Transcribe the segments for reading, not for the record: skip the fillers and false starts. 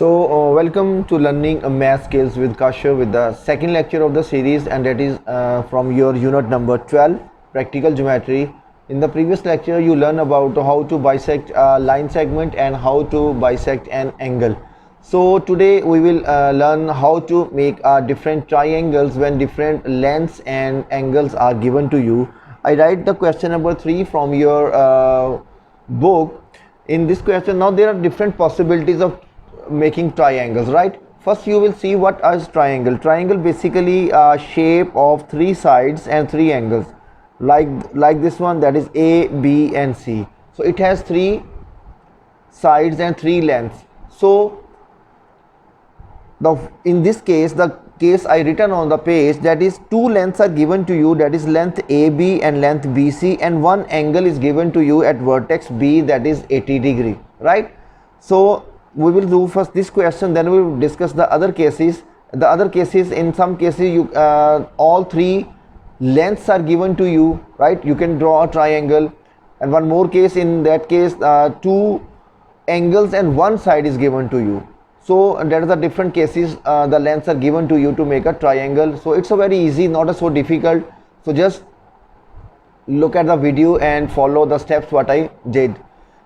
Welcome to learning math skills with Kasha with the second lecture of the series, and that is from your unit number 12, practical geometry. In the previous lecture, you learned about how to bisect a line segment and how to bisect an angle. So today we will learn how to make different triangles when different lengths and angles are given to you. I write the question number 3 from your book. In this question, now there are different possibilities of making triangles, right? First you will see what is triangle basically a shape of three sides and three angles, like this one, that is A, B and C. So it has three sides and three lengths. So in this case, the case I written on the page, that is two lengths are given to you, that is length AB and length BC, and one angle is given to you at vertex B, that is 80 degree, right? So we will do first this question, then we will discuss the other cases. The other cases, in some cases you all three lengths are given to you, right? You can draw a triangle. And one more case, in that case two angles and one side is given to you. So that is the different cases, the lengths are given to you to make a triangle. So it's a very easy, not a so difficult. So just look at the video and follow the steps what I did.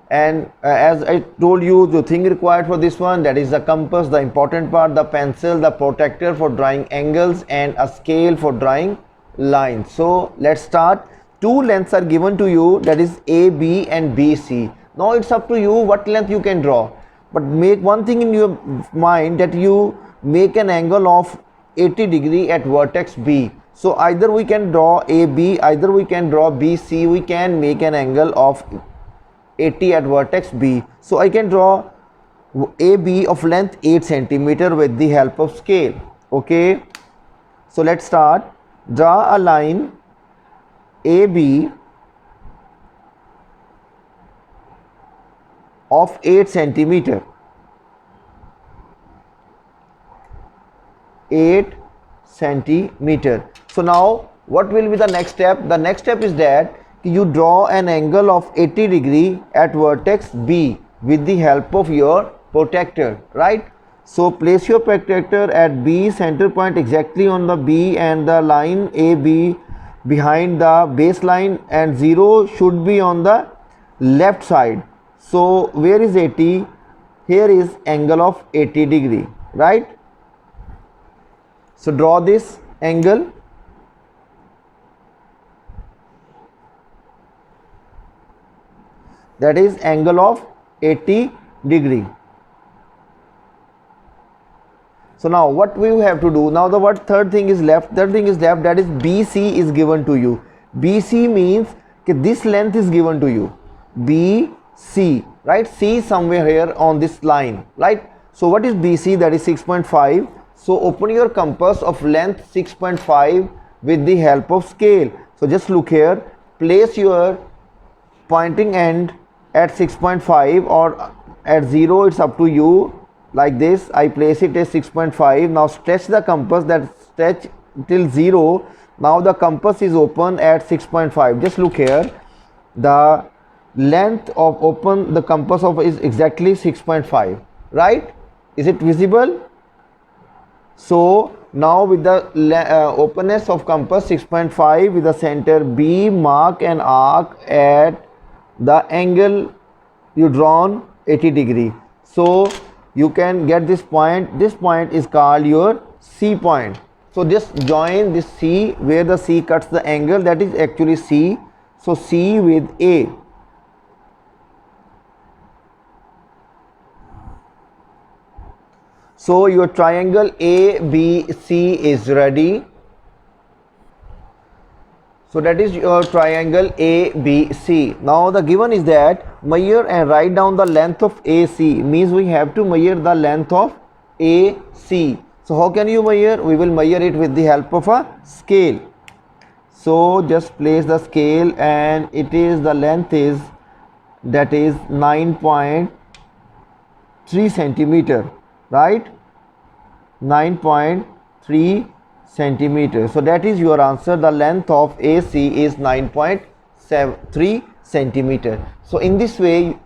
And as I told you, the thing required for this one, that is the compass, the important part, the pencil, the protractor for drawing angles, and a scale for drawing lines. So let's start. Two lengths are given to you, that is AB and BC. Now it's up to you what length you can draw, but make one thing in your mind, that you make an angle of 80 degree at vertex B. So either we can draw AB, either we can draw BC, we can make an angle of 80 at vertex B. So I can draw AB of length 8 centimeter with the help of scale. Okay, so let's start. Draw a line AB of 8 centimeter. 8 centimeter. So now what will be the next step? The next step is that you draw an angle of 80 degree at vertex B with the help of your protractor, right? So place your protractor at B, center point exactly on the B, and the line AB behind the baseline, and 0 should be on the left side. So where is 80? Here is angle of 80 degree, right? So draw this angle. That is angle of 80 degree. So now what we have to do? Now the third thing is left. Third thing is left, that is BC is given to you. BC means that this length is given to you. BC, right? C somewhere here on this line, right? So what is BC? That is 6.5. So open your compass of length 6.5 with the help of scale. So just look here, place your pointing end at 6.5 or at 0, it's up to you. Like this, I place it as 6.5. Now stretch the compass, that stretch till 0. Now the compass is open at 6.5. just look here, the length of open the compass of is exactly 6.5, right? Is it visible? So now with the openness of compass 6.5, with the center B, mark an arc at the angle you drawn 80 degree. So you can get this point. This point is called your C point. So just join this C where the C cuts the angle, that is actually C. So C with A. So your triangle ABC is ready. So that is your triangle ABC. Now the given is that measure and write down the length of AC, means we have to measure the length of AC. So how can you measure? We will measure it with the help of a scale. So just place the scale, and it is the length is, that is 9.3 centimeter, right? 9.3 centimeter. So that is your answer. The length of AC is 9.3 centimeter. So in this way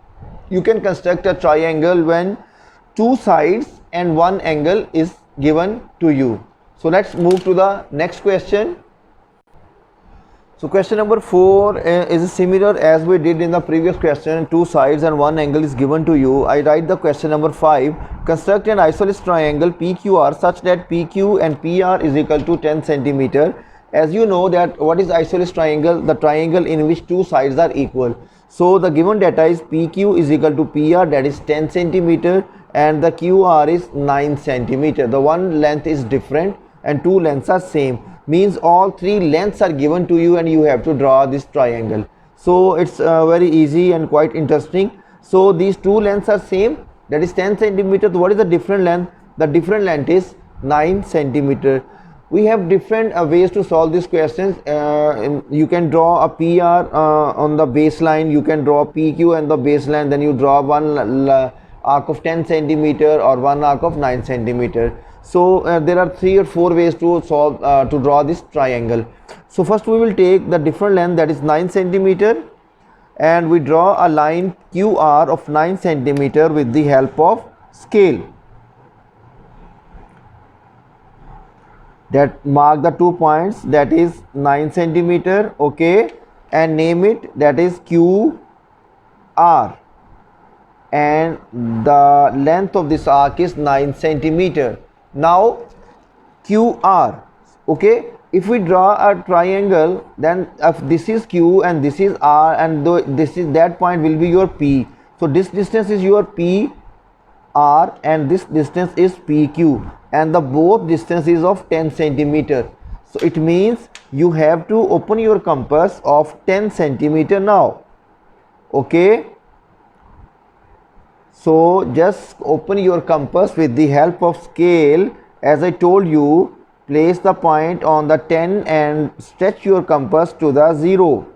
you can construct a triangle when two sides and one angle is given to you. So let's move to the next question. So question number 4 is similar as we did in the previous question. Two sides and one angle is given to you. I write the question number 5. Construct an isosceles triangle PQR such that PQ and PR is equal to 10 centimeter. As you know that what is isosceles triangle? The triangle in which two sides are equal. So the given data is PQ is equal to PR, that is 10 centimeter, and the QR is 9 centimeter. The one length is different and two lengths are same, means all three lengths are given to you and you have to draw this triangle. So it's very easy and quite interesting. So these two lengths are same, that is 10 centimeter. What is the different length? The different length is 9 centimeter. We have different ways to solve these questions. You can draw a PR on the baseline, you can draw PQ and the baseline, then you draw one arc of 10 centimeter or one arc of 9 centimeter. So there are 3 or 4 ways to solve to draw this triangle. So first we will take the different length, that is 9 centimeter, and we draw a line QR of 9 centimeter with the help of scale. That mark the 2 points, that is 9 centimeter, okay, and name it, that is QR, and the length of this arc is 9 centimeter. Now QR, okay, if we draw a triangle, then if this is Q and this is R and this is, that point will be your P. So this distance is your PR and this distance is PQ, and the both distance is of 10 centimeter. So it means you have to open your compass of 10 centimeter now, okay. So just open your compass with the help of scale. As I told you, place the point on the 10 and stretch your compass to the 0,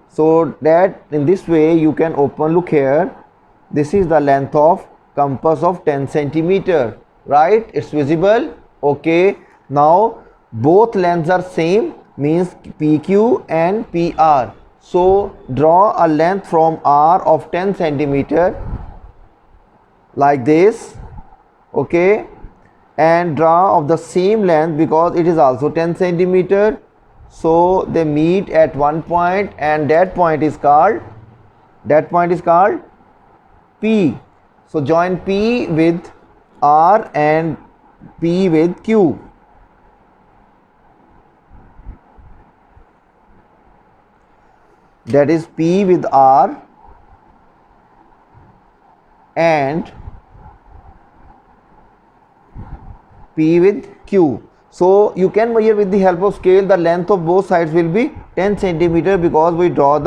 so that in this way you can open. Look here, this is the length of compass of 10 centimeter, right? It's visible, okay. Now both lengths are same, means PQ and PR. So draw a length from R of 10 centimeter like this, okay, and draw of the same length because it is also 10 centimeter. So they meet at one point and that point is called P. So join P with R and P with Q. That is P with R and P with Q. So you can measure with the help of scale. The length of both sides will be 10 centimeter because we draw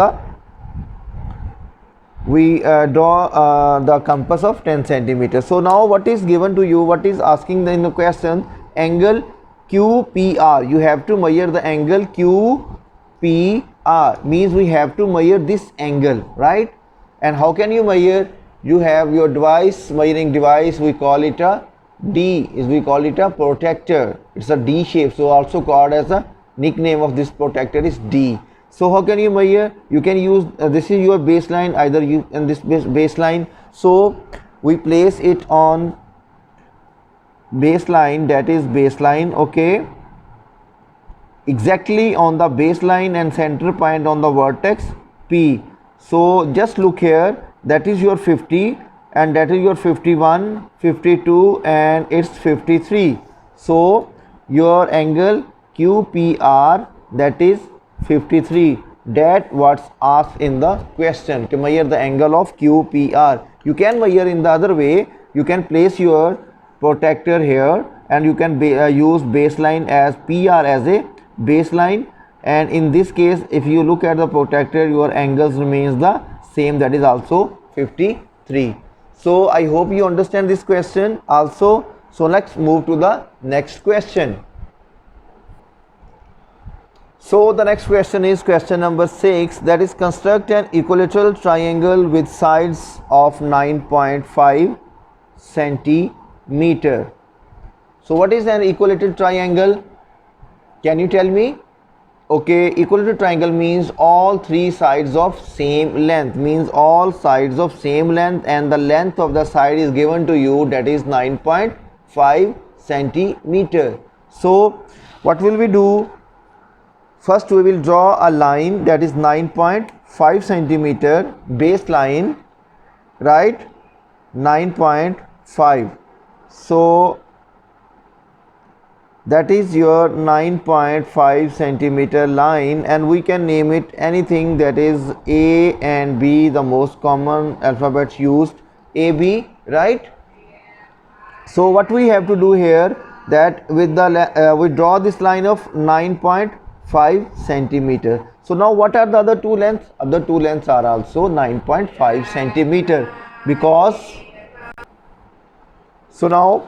the compass of 10 centimeter. So now what is given to you, what is asking in the question? Angle QPR. You have to measure the angle QPR, means we have to measure this angle, right? And how can you measure? You have your device, measuring device, we call it a D, we call it a protractor. It's a D shape, so also called as a nickname of this protractor is D. So how can you measure? You can use this is your baseline, either you and this baseline. So we place it on baseline, that is baseline, okay, exactly on the baseline and center point on the vertex P. So just look here, that is your 50 and that is your 51, 52 and it's 53. So your angle QPR, that is 53. That what's asked in the question, to measure the angle of QPR. You can measure in the other way. You can place your protractor here and you can use baseline as PR as a baseline, and in this case if you look at the protractor, your angles remains the same, that is also 53. So I hope you understand this question also. So let's move to the next question. So the next question is question number 6, that is construct an equilateral triangle with sides of 9.5 centimeter. So what is an equilateral triangle? Can you tell me? Okay, equilateral triangle means all three sides of same length, means all sides of same length, and the length of the side is given to you, that is 9.5 centimeter. So what will we do? First we will draw a line that is 9.5 centimeter baseline, right? 9.5. So that is your 9.5 centimeter line, and we can name it anything, that is A and B, the most common alphabets used, AB, right? So what we have to do here, that with the we draw this line of 9.5 centimeter. So now what are the other two lengths? Other two lengths are also 9.5 centimeter, because so now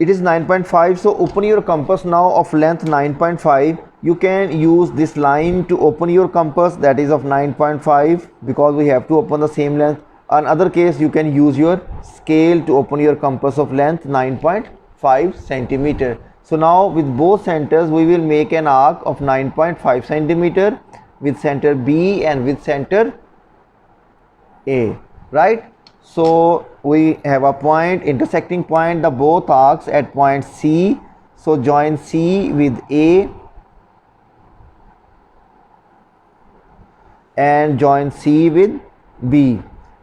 it is 9.5. so open your compass now of length 9.5. you can use this line to open your compass, that is of 9.5, because we have to open the same length. In other case you can use your scale to open your compass of length 9.5 centimeter. So now with both centers we will make an arc of 9.5 centimeter with center B and with center A, right? So we have a point, intersecting point, the both arcs at point C. So join C with A and join C with B.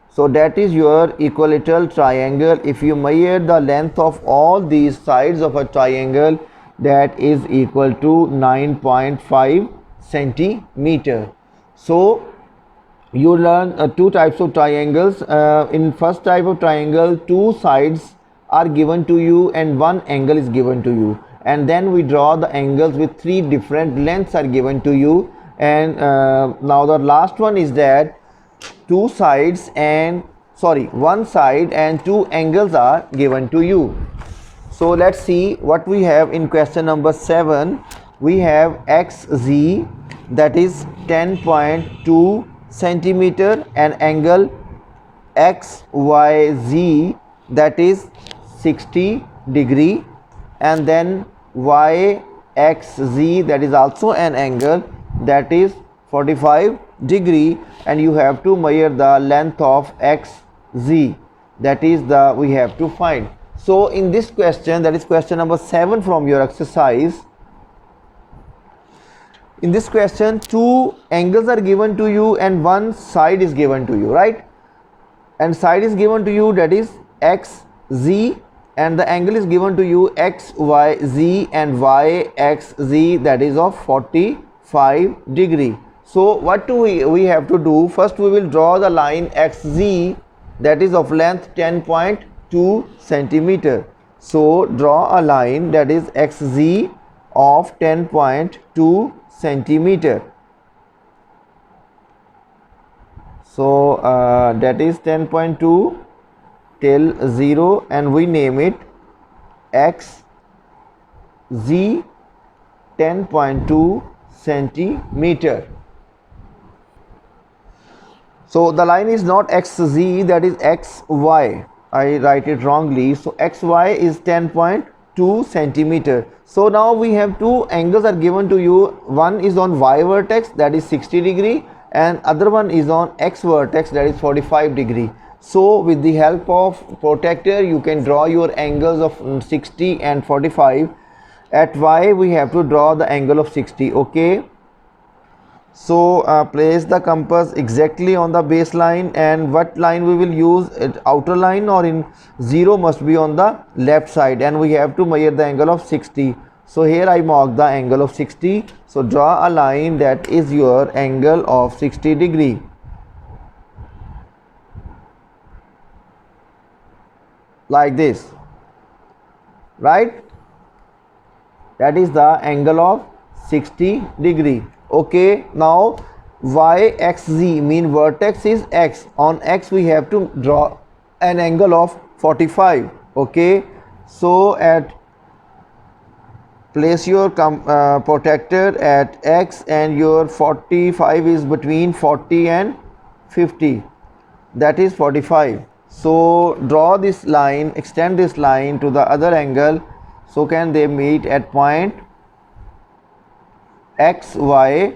So that is your equilateral triangle. If you measure the length of all these sides of a triangle, that is equal to 9.5 centimeter. So you learn two types of triangles. In first type of triangle, two sides are given to you and one angle is given to you, and then we draw the angles with three different lengths are given to you. And now the last one is that two sides and one side and two angles are given to you. So let's see what we have in question number 7. We have XZ, that is 10.2 centimeter, and angle XYZ, that is 60 degree, and then YXZ, that is also an angle, that is 45 degree, and you have to measure the length of XZ, that is the we have to find. So in this question, that is question number 7 from your exercise, in this question two angles are given to you and one side is given to you, right? And side is given to you, that is XZ, and the angle is given to you XYZ and YXZ, that is of 45 degree. So what do we have to do? First we will draw the line XZ, that is of length 10.2 centimeter. So draw a line, that is XZ of 10.2 centimeter. So that is 10.2 till 0, and we name it XZ 10.2 centimeter. So the line is not XZ, that is XY. I write it wrongly. So XY is 10.2 centimeter. So now we have two angles are given to you. One is on Y vertex, that is 60 degree, and other one is on X vertex, that is 45 degree. So with the help of protractor you can draw your angles of 60 and 45. At Y we have to draw the angle of 60. Okay, so place the compass exactly on the baseline, and what line we will use, outer line, or in 0 must be on the left side, and we have to measure the angle of 60. So here I mark the angle of 60. So draw a line that is your angle of 60 degree. Like this, right? That is the angle of 60 degree. Okay, now YXZ mean vertex is X. On X we have to draw an angle of 45. Okay, so at place your protractor at X, and your 45 is between 40 and 50, that is 45. So draw this line, extend this line to the other angle, so can they meet at point x, y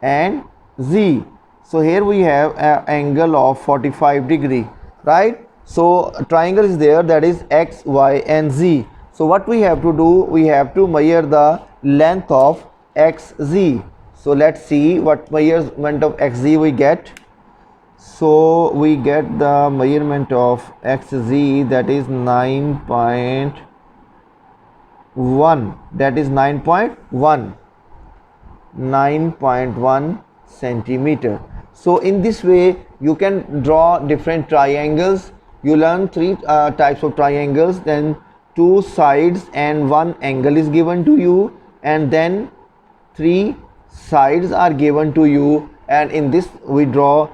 and z. So here we have an angle of 45 degree, right? So a triangle is there, that is x, y and z. So what we have to do, we have to measure the length of xz. So let's see what measurement of xz we get. So we get the measurement of xz, that is 9.1, that is 9.1 centimeter. So in this way you can draw different triangles. You learn three types of triangles, then two sides and one angle is given to you, and then three sides are given to you, and in this we draw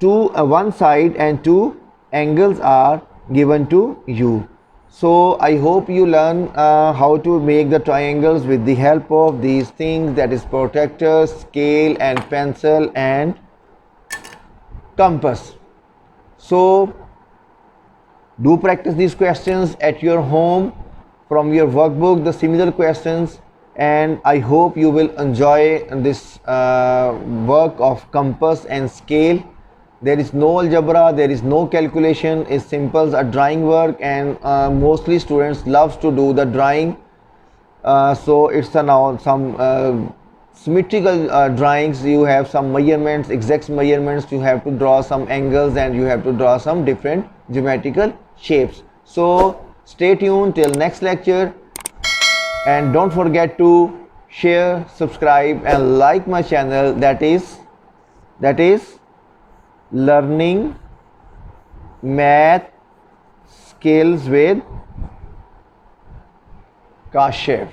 one side and two angles are given to you. So I hope you learn how to make the triangles with the help of these things, that is protractor, scale and pencil and compass. So do practice these questions at your home from your workbook, the similar questions, and I hope you will enjoy this work of compass and scale. There is no algebra, there is no calculation, it's simple a drawing work, and mostly students loves to do the drawing. So it's now some symmetrical drawings. You have some measurements, exact measurements, you have to draw some angles and you have to draw some different geometrical shapes. So stay tuned till next lecture, and don't forget to share, subscribe and like my channel, that is learning math skills with Kashif.